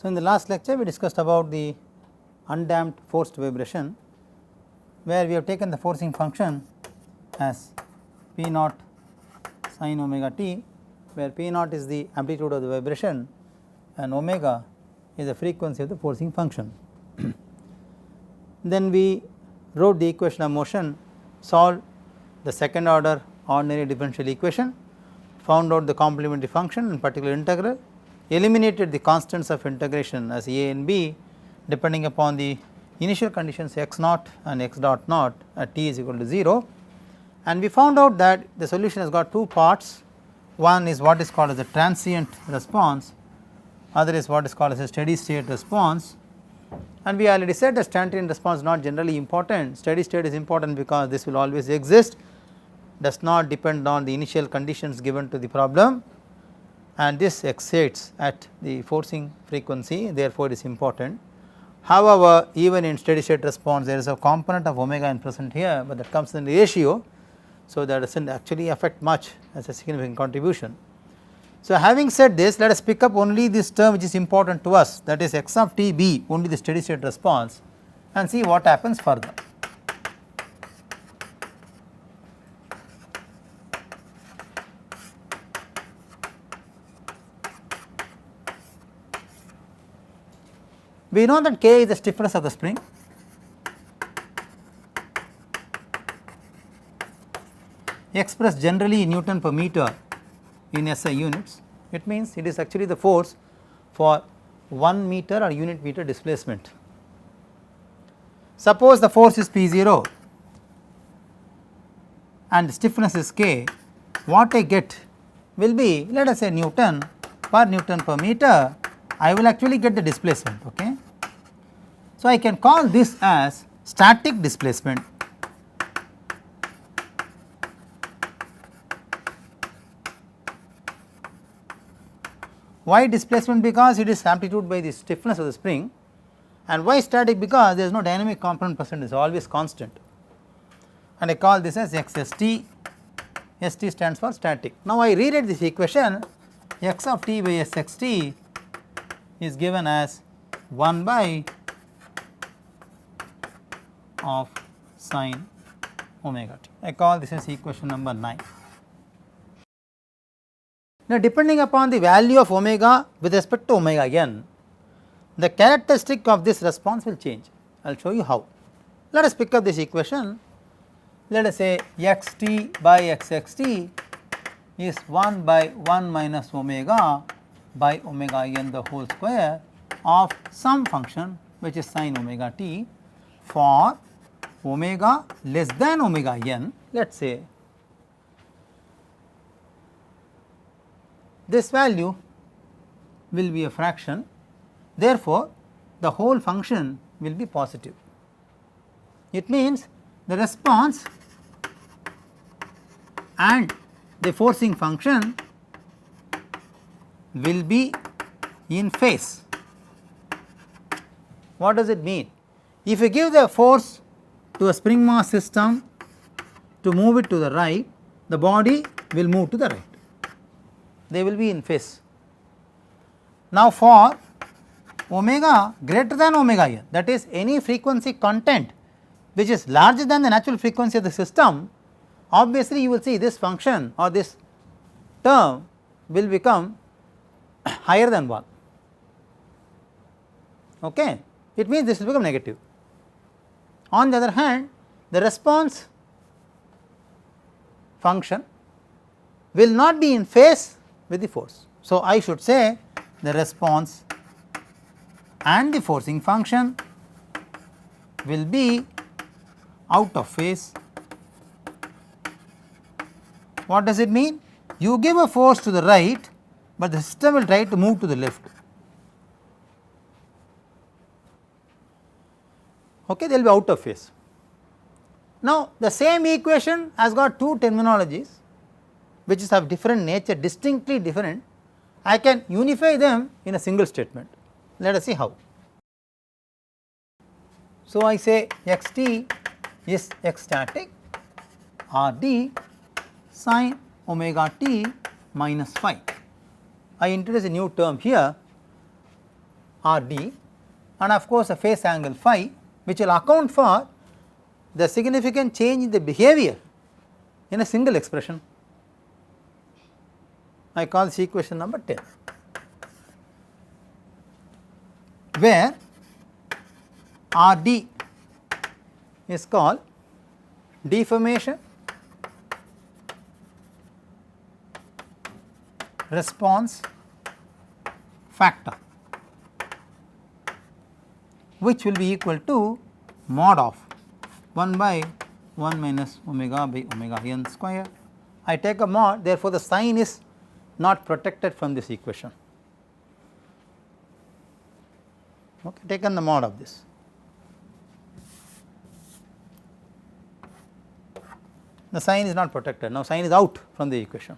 So, in the last lecture we discussed about the undamped forced vibration, where we have taken the forcing function as P naught sin omega t, where P naught is the amplitude of the vibration and omega is the frequency of the forcing function. Then we wrote the equation of motion, solved the second order ordinary differential equation, found out the complementary function and particular integral, eliminated the constants of integration as a and b depending upon the initial conditions x naught and x dot naught at t is equal to 0, and we found out that the solution has got two parts. One is what is called as a transient response, other is what is called as a steady state response, and we already said that transient response is not generally important. Steady state is important because this will always exist, does not depend on the initial conditions given to the problem, and this excites at the forcing frequency, therefore, it is important. However, even in steady state response there is a component of omega in present here, but that comes in the ratio. So, that does not actually affect much as a significant contribution. So, having said this, let us pick up only this term which is important to us, that is x of t b, only the steady state response, and see what happens further. We know that K is the stiffness of the spring, expressed generally in Newton per meter in SI units. It means it is actually the force for 1 meter or unit meter displacement. Suppose the force is P0 and the stiffness is K, what I get will be, let us say, Newton per meter. I will actually get the displacement. Okay. So, I can call this as static displacement. Why displacement? Because it is amplitude by the stiffness of the spring, and why static? Because there is no dynamic component present, it is always constant, and I call this as XST. ST stands for static. Now, I rewrite this equation, x of t by SXT is given as 1 by of sin omega t. I call this as equation number 9. Now, depending upon the value of omega with respect to omega n, the characteristic of this response will change. I will show you how. Let us pick up this equation. Let us say x t by x x t is 1 by 1 minus omega by omega n the whole square of some function which is sin omega t for omega less than omega n. Let us say this value will be a fraction, therefore, the whole function will be positive. It means the response and the forcing function will be in phase. What does it mean? If you give the force to a spring mass system to move it to the right, the body will move to the right, they will be in phase. Now, for omega greater than omega n, that is any frequency content which is larger than the natural frequency of the system, obviously you will see this function or this term will become higher than 1. Okay. It means this will become negative. On the other hand, the response function will not be in phase with the force. So, I should say the response and the forcing function will be out of phase. What does it mean? You give a force to the right, but the system will try to move to the left. Okay, they will be out of phase. Now, the same equation has got two terminologies which is of different nature, distinctly different. I can unify them in a single statement. Let us see how. So, I say x t is x static r d sin omega t minus phi. I introduce a new term here, RD, and of course a phase angle phi, which will account for the significant change in the behavior in a single expression. I call this equation number 10, where RD is called deformation response factor, which will be equal to mod of 1 by 1 minus omega by omega n square. I take a mod, therefore, the sign is not protected from this equation. Okay, taken the mod of this. The sign is not protected, now sign is out from the equation.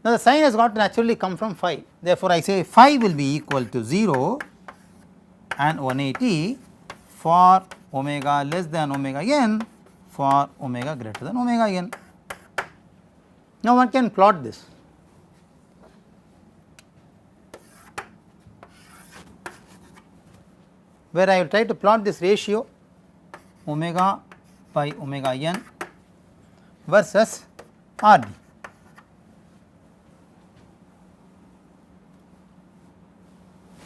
Now, the sign has got to naturally come from phi, therefore, I say phi will be equal to 0 and 180 for omega less than omega n, for omega greater than omega n. Now, one can plot this. Where I will try to plot this ratio omega by omega n versus RD.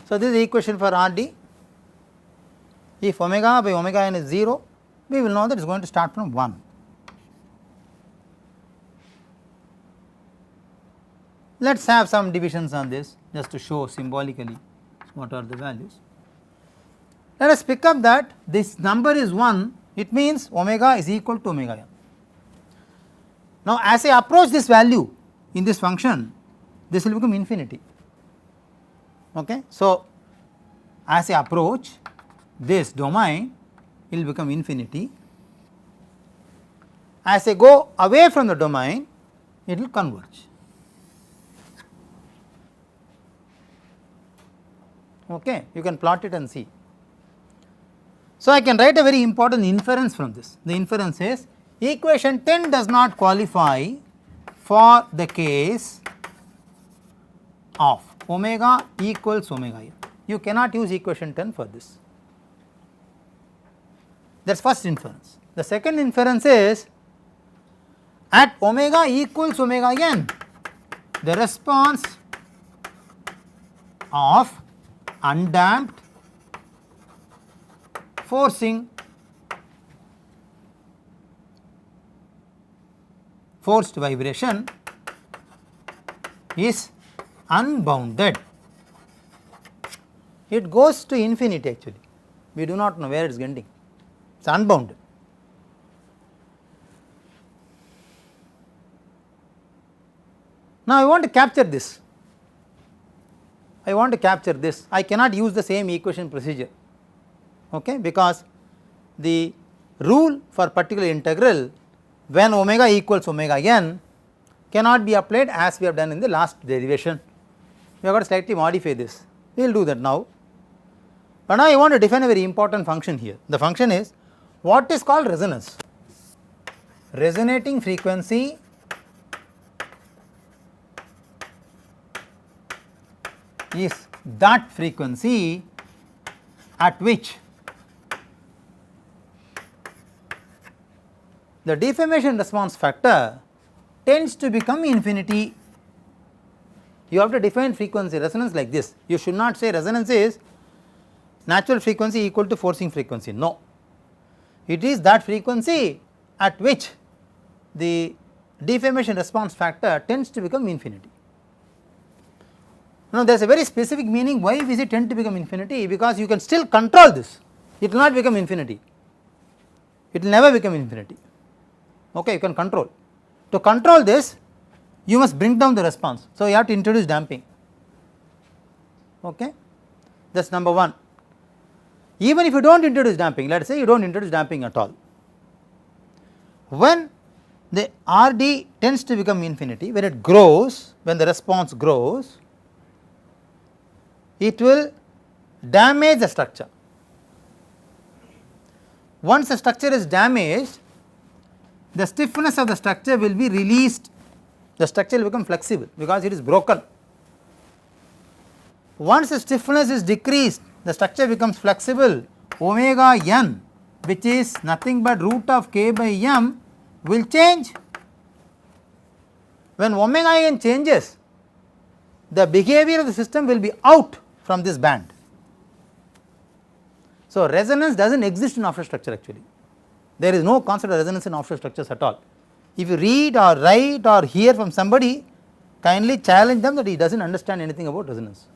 So, this is the equation for RD. If omega by omega n is 0, we will know that it is going to start from 1. Let us have some divisions on this just to show symbolically what are the values. Let us pick up that this number is 1, it means omega is equal to omega n. Now, as I approach this value in this function, this will become infinity. Okay. So, as I approach this domain, it will become infinity. As I go away from the domain, it will converge. Okay. You can plot it and see. So, I can write a very important inference from this. The inference is equation 10 does not qualify for the case of omega equals omega n. You cannot use equation 10 for this. That is first inference. The second inference is at omega equals omega n, the response of undamped forcing forced vibration is unbounded. It goes to infinity actually, we do not know where it is ending, it is unbounded. Now, I want to capture this, I cannot use the same equation procedure, okay, because the rule for particular integral when omega equals omega n cannot be applied as we have done in the last derivation. We have got to slightly modify this, we will do that now. But now I want to define a very important function here. The function is what is called resonance. Resonating frequency is that frequency at which the deformation response factor tends to become infinity. You have to define frequency resonance like this. You should not say resonance is natural frequency equal to forcing frequency. No, it is that frequency at which the deformation response factor tends to become infinity. Now, there is a very specific meaning why we say tend to become infinity, because you can still control this, it will not become infinity, it will never become infinity. Okay, you can control. To control this, you must bring down the response. So, you have to introduce damping. Okay, that is number 1. Even if you do not introduce damping, let us say you do not introduce damping at all, when the RD tends to become infinity, when it grows, when the response grows, it will damage the structure. Once the structure is damaged, the stiffness of the structure will be released, the structure will become flexible because it is broken. Once the stiffness is decreased, the structure becomes flexible. Omega n, which is nothing but root of k by m, will change. When omega n changes, the behavior of the system will be out from this band. So, resonance does not exist in offshore structure actually. There is no concept of resonance in offshore structures at all. If you read or write or hear from somebody, kindly challenge them that he does not understand anything about resonance.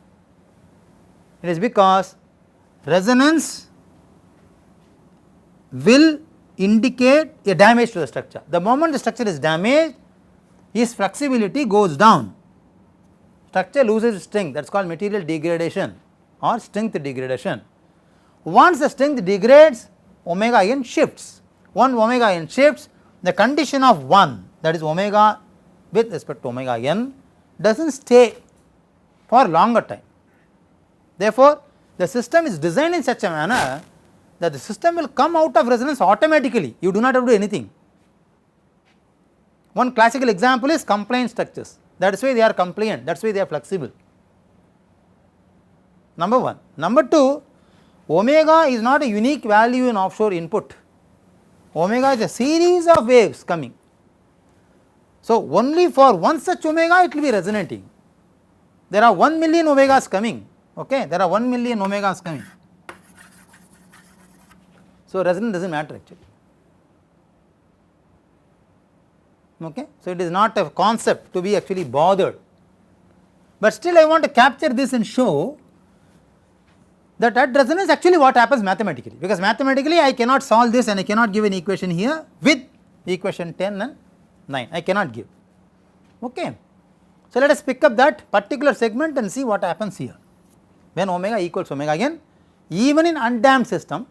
It is because resonance will indicate a damage to the structure. The moment the structure is damaged, its flexibility goes down, structure loses strength, that is called material degradation or strength degradation. Once the strength degrades, omega n shifts. Once omega n shifts, the condition of 1, that is omega with respect to omega n, does not stay for longer time. Therefore, the system is designed in such a manner that the system will come out of resonance automatically, you do not have to do anything. One classical example is compliant structures, that is why they are compliant, that is why they are flexible. Number 1. Number 2, omega is not a unique value in offshore input, omega is a series of waves coming. So, only for one such omega it will be resonating. There are 1 million omegas coming, okay? There are 1 million omegas coming. So, resonance does not matter actually. Okay? So, it is not a concept to be actually bothered, but still I want to capture this and show that at resonance actually what happens mathematically, because mathematically I cannot solve this and I cannot give an equation here with equation 10 and 9, I cannot give. Okay. So, let us pick up that particular segment and see what happens here. When omega equals omega n, even in undamped system,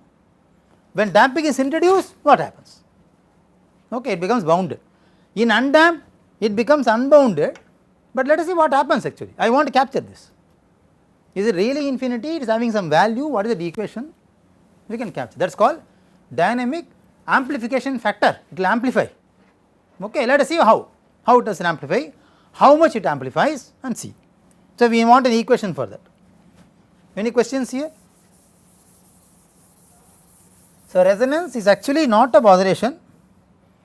when damping is introduced, what happens? Okay, it becomes bounded. In undamped, it becomes unbounded, but let us see what happens actually. I want to capture this. Is it really infinity? It is having some value. What is the equation? We can capture. That is called dynamic amplification factor. It will amplify. Okay, let us see how it does amplify, how much it amplifies and see. So, we want an equation for that. Any questions here? So, resonance is actually not a botheration,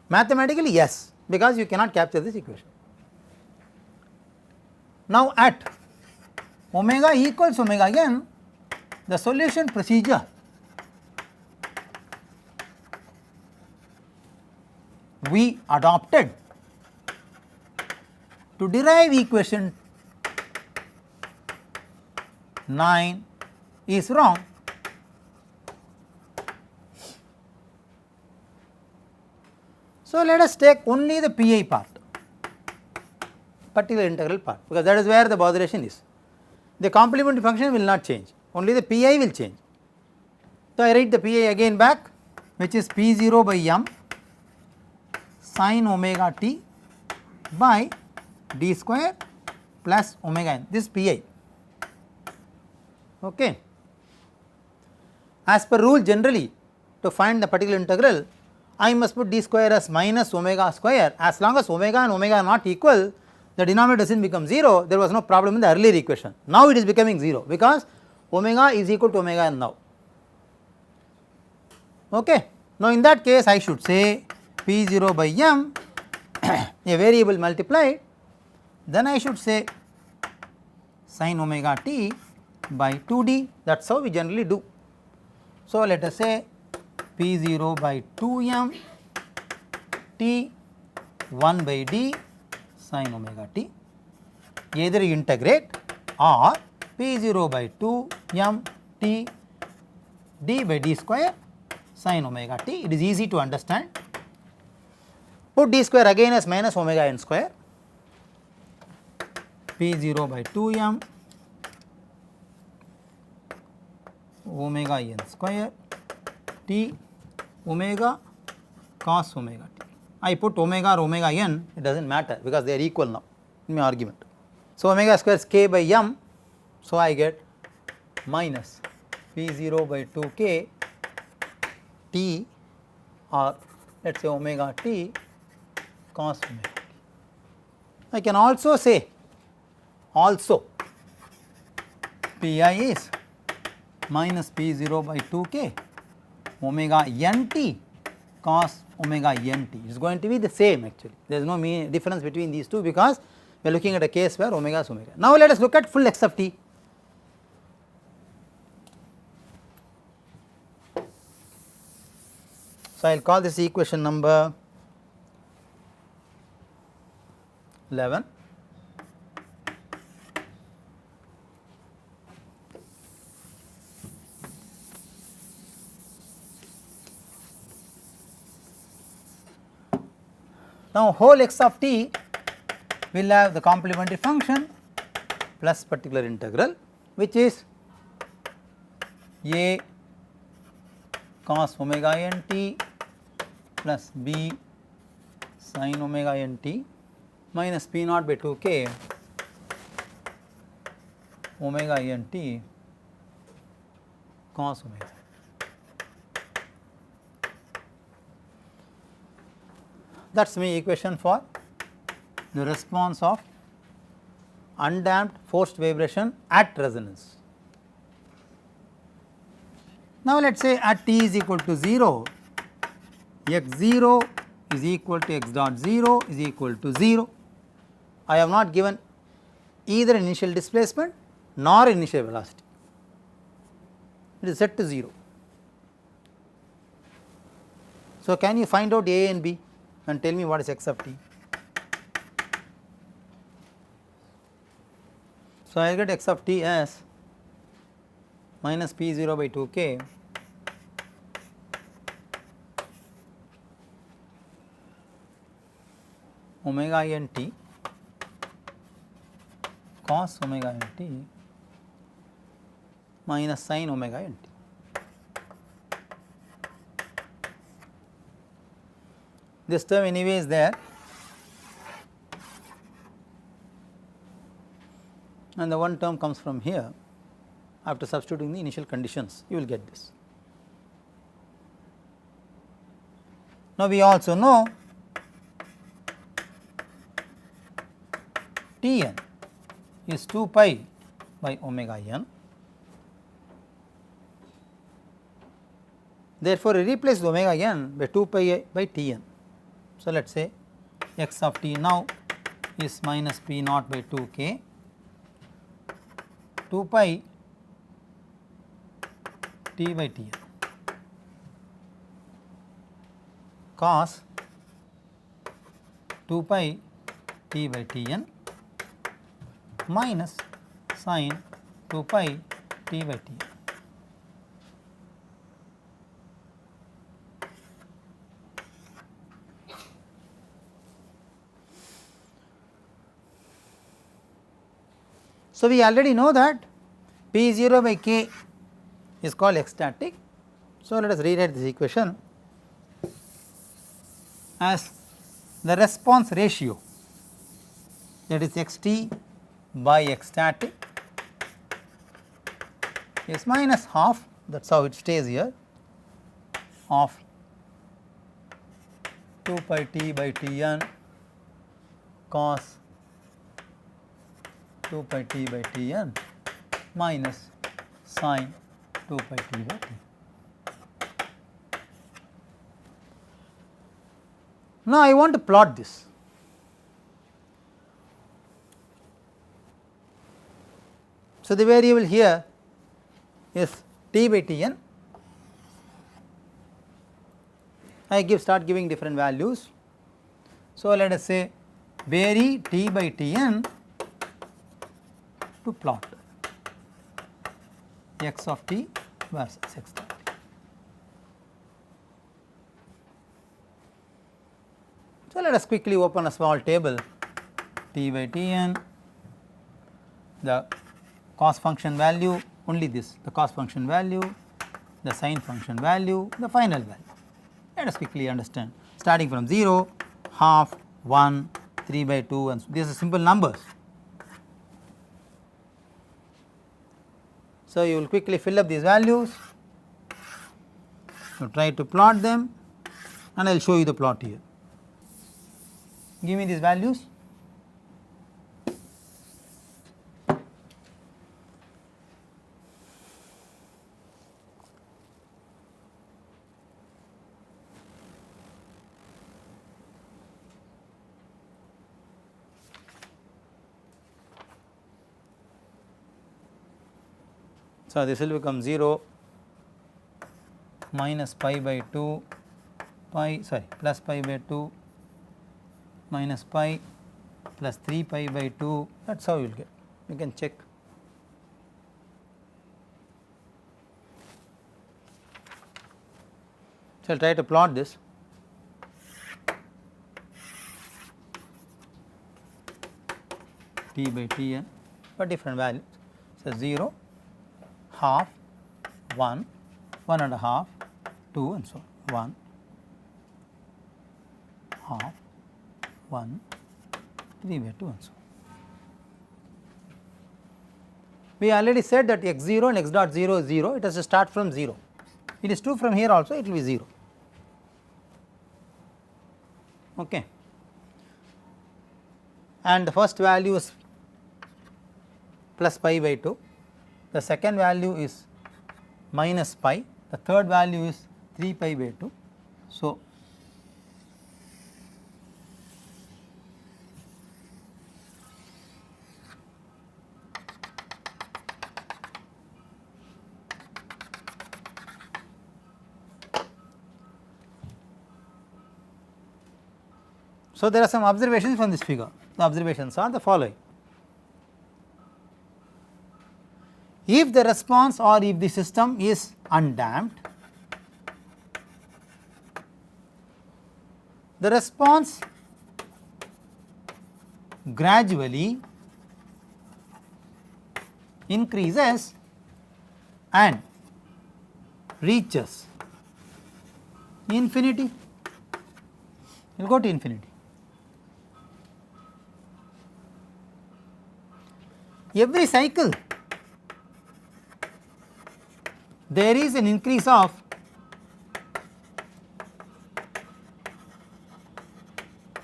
mathematically yes, because you cannot capture this equation. Now, at omega equals omega n, the solution procedure we adopted to derive equation 9 is wrong. So, let us take only the PI part, particular integral part, because that is where the botheration is. The complementary function will not change, only the Pi will change. So, I write the Pi again back, which is P0 by m sin omega t by d square plus omega n, this Pi. Okay. As per rule, generally to find the particular integral, I must put d square as minus omega square. As long as omega and omega are not equal, the denominator does not become 0, there was no problem in the earlier equation. Now it is becoming 0 because omega is equal to omega n now. Okay. Now in that case I should say P0 by m a variable multiplied, then I should say sin omega t by 2d, that is how we generally do. So, let us say P0 by 2m t 1 by d sin omega t, either you integrate or P0 by 2m t d by d square sin omega t, it is easy to understand. Put d square again as minus omega n square, P0 by 2m omega n square t omega cos omega t. I put omega or omega n, it does not matter because they are equal now in my argument. So, omega square is k by m, so I get minus P0 by 2k t, or let us say omega t cos omega t. I can also say Pi is minus P0 by 2k omega nt cos omega nt. It is going to be the same actually, there is no difference between these two because we are looking at a case where omega is omega. Now let us look at full x of t. So I will call this equation number 11. Now whole x of t will have the complementary function plus particular integral, which is a cos omega nt plus b sin omega nt minus p naught by 2k omega nt cos omega. That is my equation for the response of undamped forced vibration at resonance. Now let us say at t is equal to 0, x0 is equal to x dot 0 is equal to 0. I have not given either initial displacement nor initial velocity, it is set to 0. So can you find out A and B and tell me what is x of t? So I will get x of t as minus P0 by 2k omega nt cos omega nt minus sin omega nt. This term anyway is there and the one term comes from here. After substituting the initial conditions, you will get this. Now we also know Tn is 2 pi by omega n. Therefore, we replace the omega n by 2 pi by Tn. So let us say x of t now is minus p naught by 2k 2 pi t by Tn cos 2 pi t by Tn minus sin 2 pi t by Tn. So we already know that P0 by k is called x static. So let us rewrite this equation as the response ratio, that is xt by x static is minus half, that is how it stays here, of 2 pi t by Tn cos 2 pi t by Tn minus sin 2 pi t by T. Now I want to plot this. So the variable here is t by Tn. I start giving different values. So let us say vary t by Tn to plot x of t versus x dot t. So let us quickly open a small table, t by Tn, the cos function value, only this, the cos function value, the sin function value, the final value. Let us quickly understand, starting from 0, half, 1, 3 by 2, and these are simple numbers. So you will quickly fill up these values, so try to plot them and I will show you the plot here. Give me these values. So, this will become 0 minus pi by 2 pi plus pi by 2 minus pi plus 3 pi by 2, that is how you will get, you can check. So, I will try to plot this. T by Tn for different values. So, 0, half, 1, 1 and a half, 2 and so on, 1, half, 1, 3 by 2 and so on. We already said that x 0 and x dot 0 is 0, it has to start from 0. It is true from here also, it will be 0. Okay. And the first value is plus pi by 2, the second value is minus pi, the third value is 3 pi by 2. So, there are some observations from this figure. The observations are the following. If the response or if the system is undamped, the response gradually increases and reaches infinity, it will go to infinity. Every cycle there is an increase of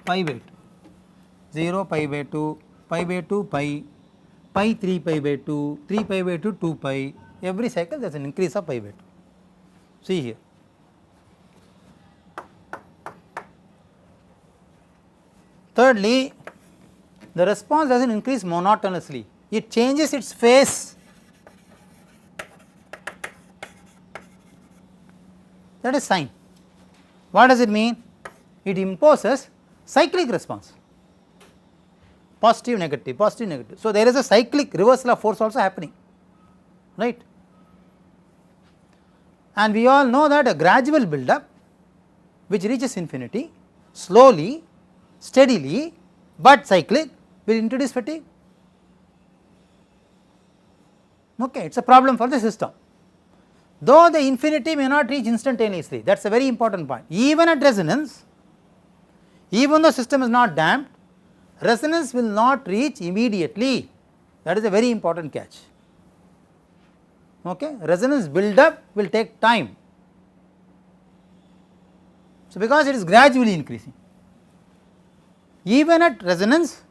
pi by 2, 0 pi by 2, pi by 2 pi, pi 3 pi by 2, 3 pi by 2 2 pi, every cycle there is an increase of pi by 2. See here. Thirdly, the response does not increase monotonously, it changes its phase. That is sign. What does it mean? It imposes cyclic response, positive negative, positive negative. So, there is a cyclic reversal of force also happening, right. And we all know that a gradual build up which reaches infinity slowly, steadily, but cyclic will introduce fatigue. Okay, it is a problem for the system. Though the infinity may not reach instantaneously, that is a very important point. Even at resonance, even though system is not damped, resonance will not reach immediately, that is a very important catch. Okay. Resonance build up will take time. So, because it is gradually increasing, even at resonance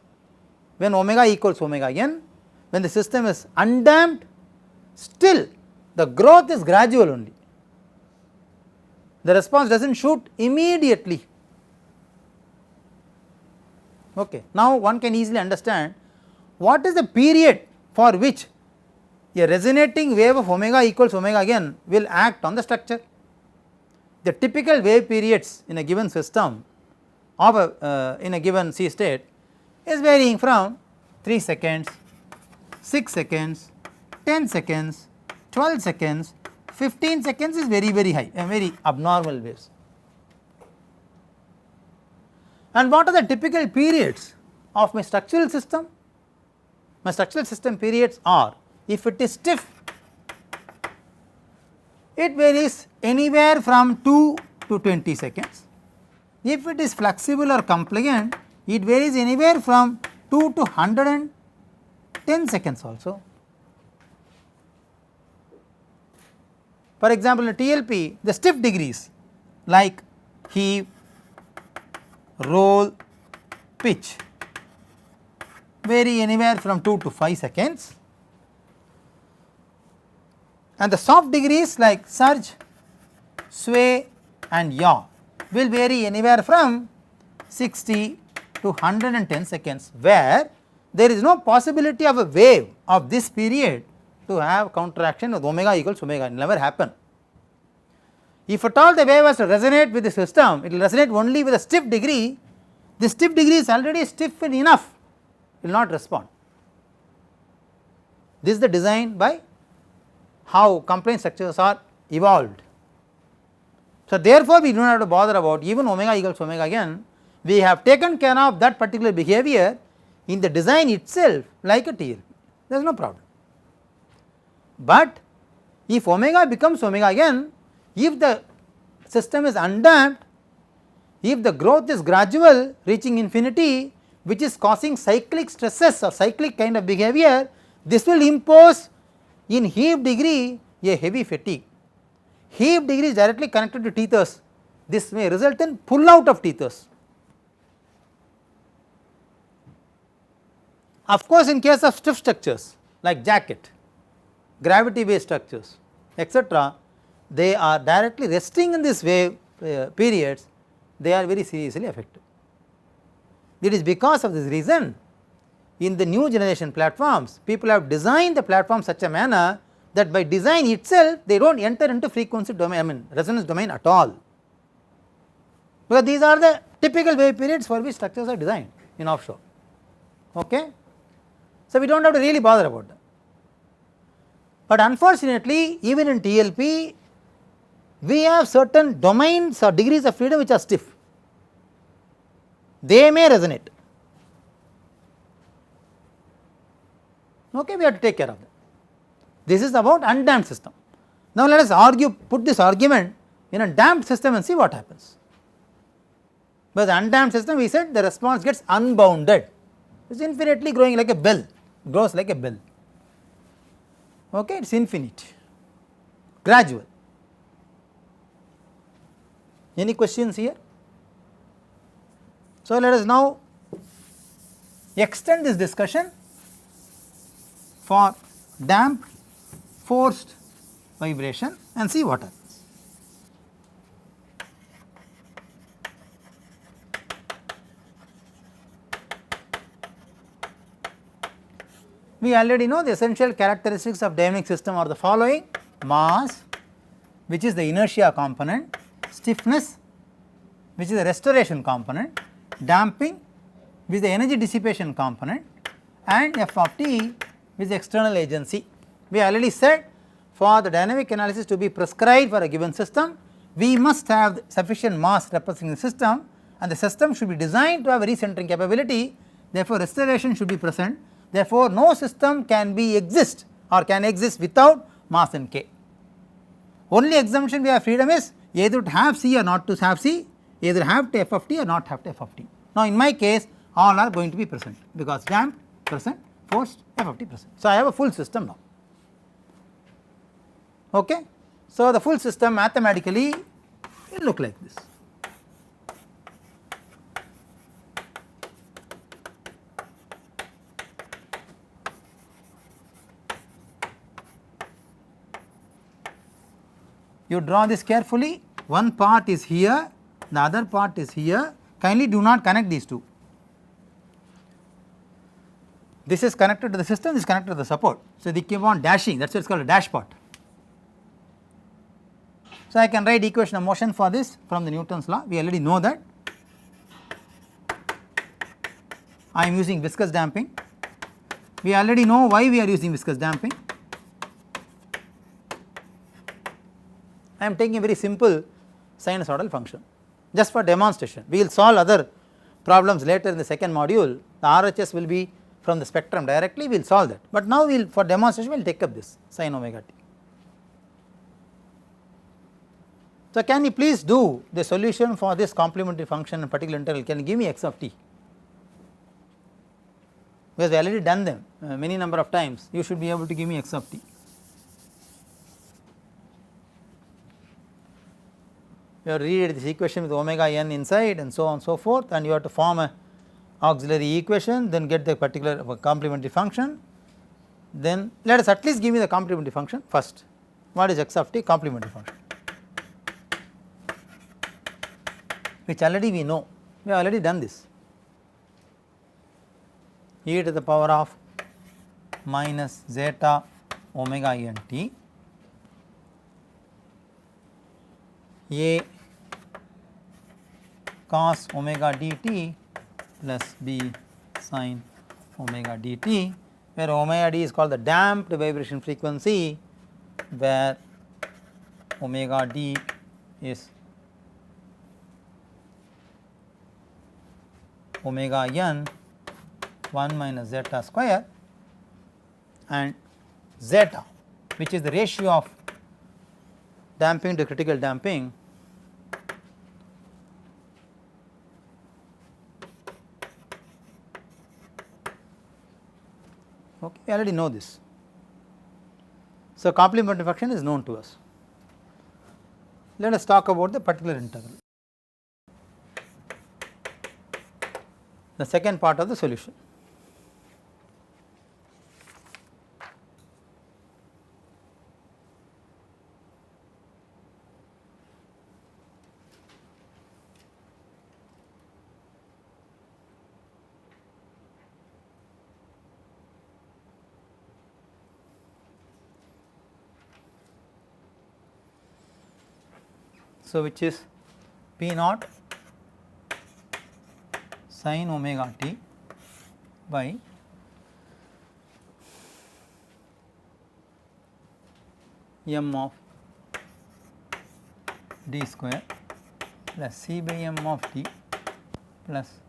when omega equals omega n, when the system is undamped, still the growth is gradual only, the response does not shoot immediately. Okay. Now, one can easily understand what is the period for which a resonating wave of omega equals omega n will act on the structure. The typical wave periods in a given system of in a given C state is varying from 3 seconds, 6 seconds, 10 seconds, 12 seconds, 15 seconds is very high and very abnormal waves. And what are the typical periods of my structural system? My structural system periods are, if it is stiff, it varies anywhere from 2 to 20 seconds. If it is flexible or compliant, it varies anywhere from 2 to 110 seconds also. For example, in TLP, the stiff degrees like heave, roll, pitch vary anywhere from 2 to 5 seconds, and the soft degrees like surge, sway and yaw will vary anywhere from 60 to 110 seconds, where there is no possibility of a wave of this period to to have counteraction with omega equals omega, it will never happen. If at all the wave has to resonate with the system, it will resonate only with a stiff degree. The stiff degree is already stiff enough, it will not respond. This is the design by how compliant structures are evolved. So, therefore, we do not have to bother about even omega equals omega n, we have taken care of that particular behavior in the design itself like a TLP, there is no problem. But if omega becomes omega n, if the system is undamped, if the growth is gradual reaching infinity, which is causing cyclic stresses or cyclic kind of behavior, this will impose in heave degree a heavy fatigue. Heave degree is directly connected to teethers, this may result in pull out of teethers. Of course, in case of stiff structures like jacket, gravity based structures etc., they are directly resting in this wave periods, they are very seriously affected. It is because of this reason in the new generation platforms, people have designed the platform such a manner that by design itself they do not enter into frequency domain, resonance domain at all, because these are the typical wave periods for which structures are designed in offshore. Okay? So, we do not have to really bother about that. But unfortunately, even in TLP, we have certain domains or degrees of freedom which are stiff, they may resonate. Okay, we have to take care of that. This is about undamped system. Now, let us put this argument in a damped system and see what happens. But the undamped system, we said the response gets unbounded, it is infinitely growing like a bell, grows like a bell. Okay, it is infinite, gradual. Any questions here? So, let us now extend this discussion for damped forced vibration and see what happens. We already know the essential characteristics of dynamic system are the following: mass, which is the inertia component, stiffness, which is the restoration component, damping, which is the energy dissipation component, and F of t, which is the external agency. We already said for the dynamic analysis to be prescribed for a given system, we must have sufficient mass representing the system, and the system should be designed to have a recentering capability. Therefore, restoration should be present. Therefore, no system can exist or can exist without mass in K. Only exemption we have freedom is either to have C or not to have C, either have to F of t or not have to F of t. Now, in my case all are going to be present because damped present, forced, F of t present. So, I have a full system now. Okay. So, the full system mathematically will look like this. You draw this carefully, one part is here, the other part is here, kindly do not connect these two. This is connected to the system, this is connected to the support. So, they keep on dashing, that is why it is called a dash part. So, I can write equation of motion for this from the Newton's law, we already know that. I am using viscous damping, we already know why we are using viscous damping. I am taking a very simple sinusoidal function just for demonstration. We will solve other problems later in the second module, the RHS will be from the spectrum directly, we will solve that, but now we will for demonstration we will take up this sin omega t. So, can you please do the solution for this complementary function in particular integral, can you give me x of t, because we already done them many number of times, you should be able to give me x of t. You have to read this equation with omega n inside and so on and so forth, and you have to form a auxiliary equation, then get the particular complementary function. Then let us at least give me the complementary function first. What is x of t? Complementary function, which already we know, we have already done this. E to the power of minus zeta omega n t A cos omega dt plus B sin omega dt, where omega d is called the damped vibration frequency, where omega d is omega n 1 minus zeta square, and zeta, which is the ratio of damping to critical damping, okay, we already know this. So, complementary function is known to us. Let us talk about the particular integral, the second part of the solution. So, which is P naught sin omega t by m of d square plus c by m of t plus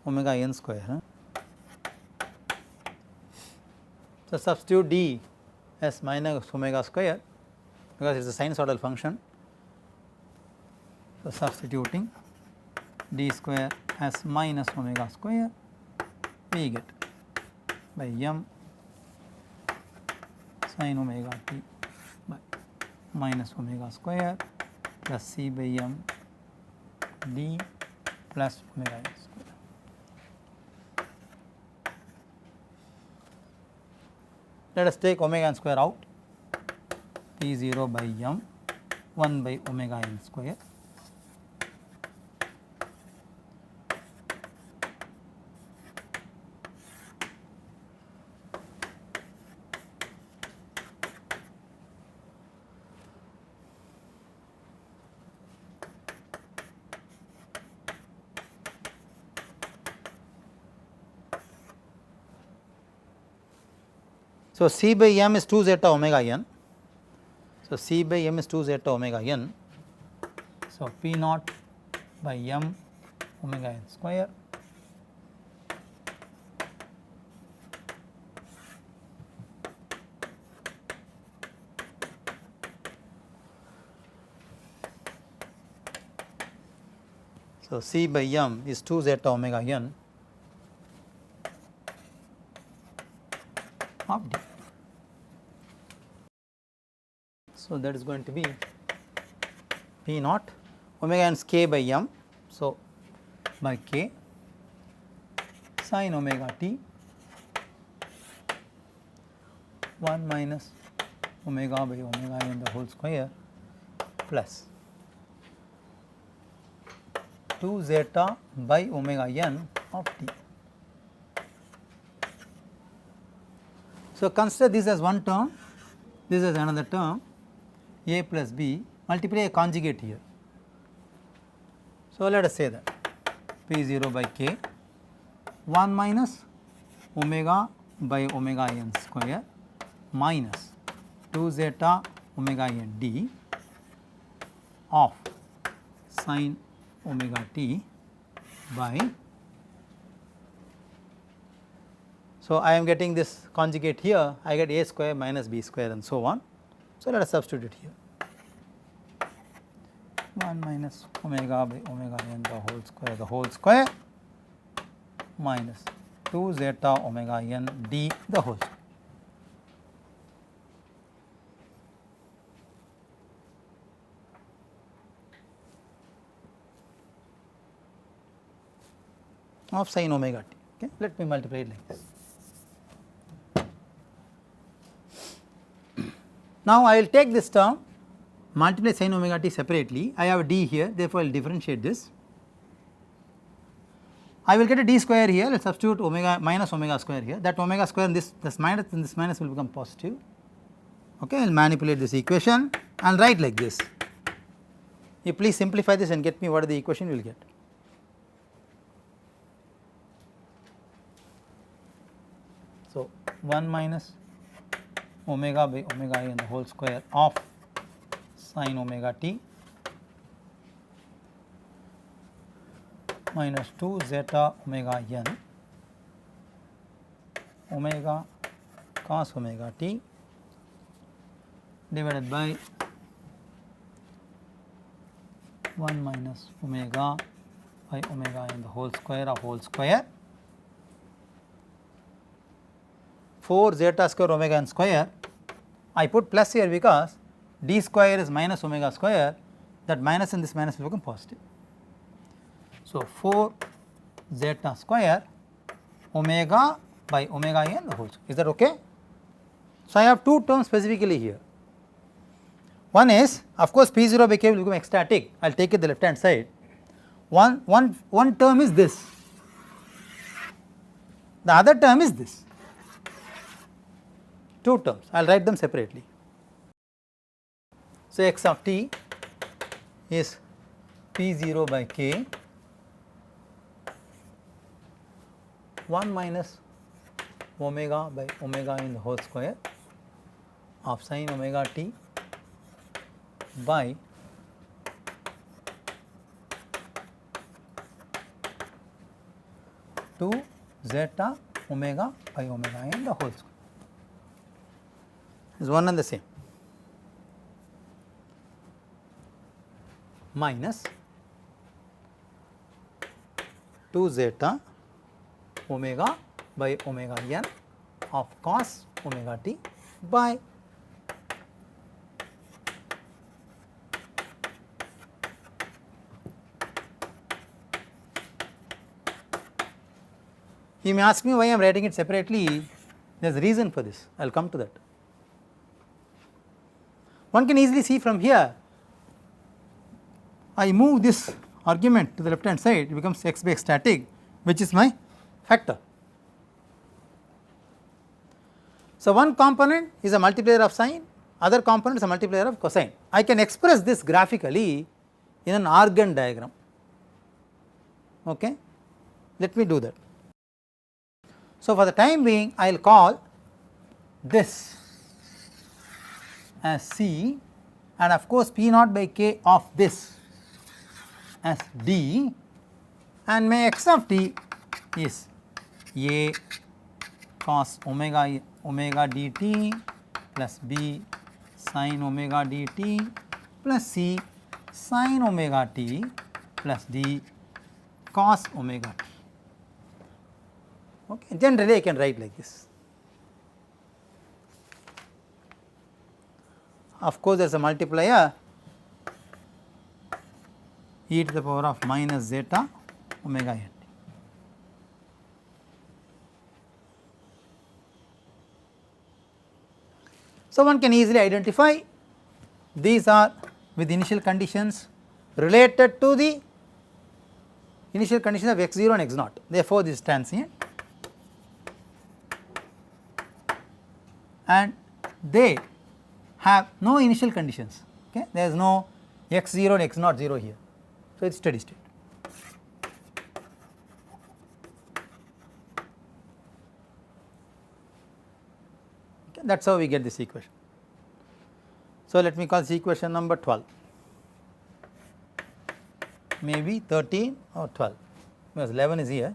omega n square. So, substitute d as minus omega square because it is a sinusoidal function. So, substituting d square as minus omega square, we get by m sin omega t by minus omega square plus c by m d plus omega n square. Let us take omega n square out, p 0 by m 1 by omega n square So, c by m is 2 zeta omega n. So, c by m is 2 zeta omega n. So, p naught by m omega n square So, c by m is 2 zeta omega n of d. So, that is going to be p naught omega n is k by m. So, by k sin omega t 1 minus omega by omega n the whole square plus 2 zeta by omega n of t. So, consider this as one term, this as another term, a plus b, multiply a conjugate here. So, let us say that p 0 by k 1 minus omega by omega n square minus 2 zeta omega n d of sin omega t by. So, I am getting this conjugate here, I get a square minus b square and so on. So, let us substitute here 1 minus omega by omega n the whole square minus 2 zeta omega n d the whole square. Of sin omega t. Okay. Let me multiply it like this. Now, I will take this term, multiply sin omega t separately. I have d here, therefore, I will differentiate this. I will get a d square here, let us substitute omega minus omega square here, that omega square and this minus will become positive. Okay, I will manipulate this equation and write like this. You please simplify this and get me what is the equation you will get. So, 1 minus omega by omega I and the whole square of sin omega t minus 2 zeta omega n omega cos omega t divided by 1 minus omega by omega n the whole square of whole square 4 zeta square omega n square. I put plus here because d square is minus omega square, that minus and this minus will become positive. So, 4 zeta square omega by omega n the whole square, is that okay? So, I have two terms specifically here. One is of course P0 by k will become ecstatic, I will take it the left hand side. One term is this, the other term is this, two terms, I will write them separately. So, x of t is P0 by k 1 minus omega by omega in the whole square of sin omega t by two zeta omega by omega in the whole square is one and the same, minus 2 zeta omega by omega n of cos omega t by you may ask me why I am writing it separately, there is a reason for this, I will come to that. One can easily see from here, I move this argument to the left hand side, it becomes x by x static, which is my factor. So, one component is a multiplier of sine, other component is a multiplier of cosine. I can express this graphically in an Argand diagram. Okay. Let me do that. So, for the time being I will call this as C and of course P naught by k of this as D, and my x of t is A cos omega dt plus B sin omega dt plus C sin omega t plus D cos omega t. Okay. Generally I can write like this. Of course, there is a multiplier e to the power of minus zeta omega n. So, one can easily identify these are with initial conditions related to the initial conditions of x0 and x0, therefore, this is transient and they have no initial conditions, okay. There is no x0 and x0 0 here, so it is steady state. Okay, that is how we get this equation. So, let me call this equation number 12, maybe 13 or 12, because 11 is here,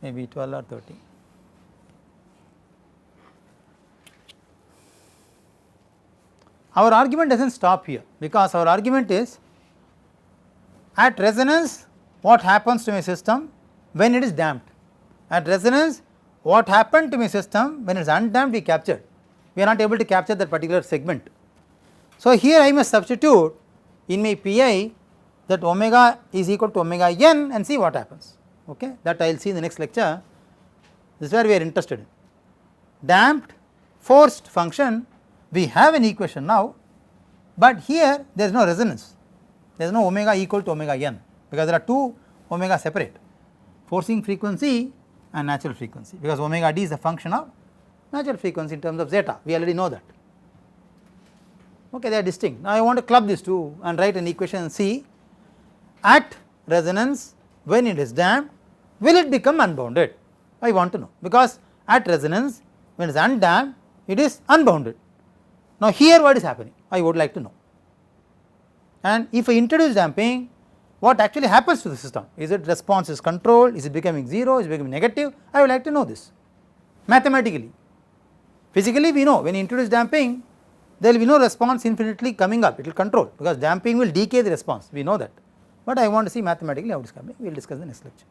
maybe 12 or 13. Our argument does not stop here, because our argument is at resonance what happens to my system when it is damped. At resonance what happened to my system when it is undamped we captured, we are not able to capture that particular segment. So, here I must substitute in my Pi that omega is equal to omega n and see what happens, okay. That I will see in the next lecture, this is where we are interested in. Damped forced function, we have an equation now, but here there is no resonance, there is no omega equal to omega n, because there are two omega separate. forcing frequency and natural frequency, because omega d is a function of natural frequency in terms of zeta, we already know that. Okay, they are distinct. Now I want to club these two and write an equation C. At resonance, when it is damped, will it become unbounded? I want to know, because at resonance when it is undamped it is unbounded. Now here what is happening, I would like to know. And if I introduce damping, what actually happens to the system? Is it response is controlled, is it becoming 0, is it becoming negative? I would like to know this mathematically. Physically we know when you introduce damping there will be no response infinitely coming up, it will control, because damping will decay the response, we know that, but I want to see mathematically how it is coming, we will discuss in the next lecture.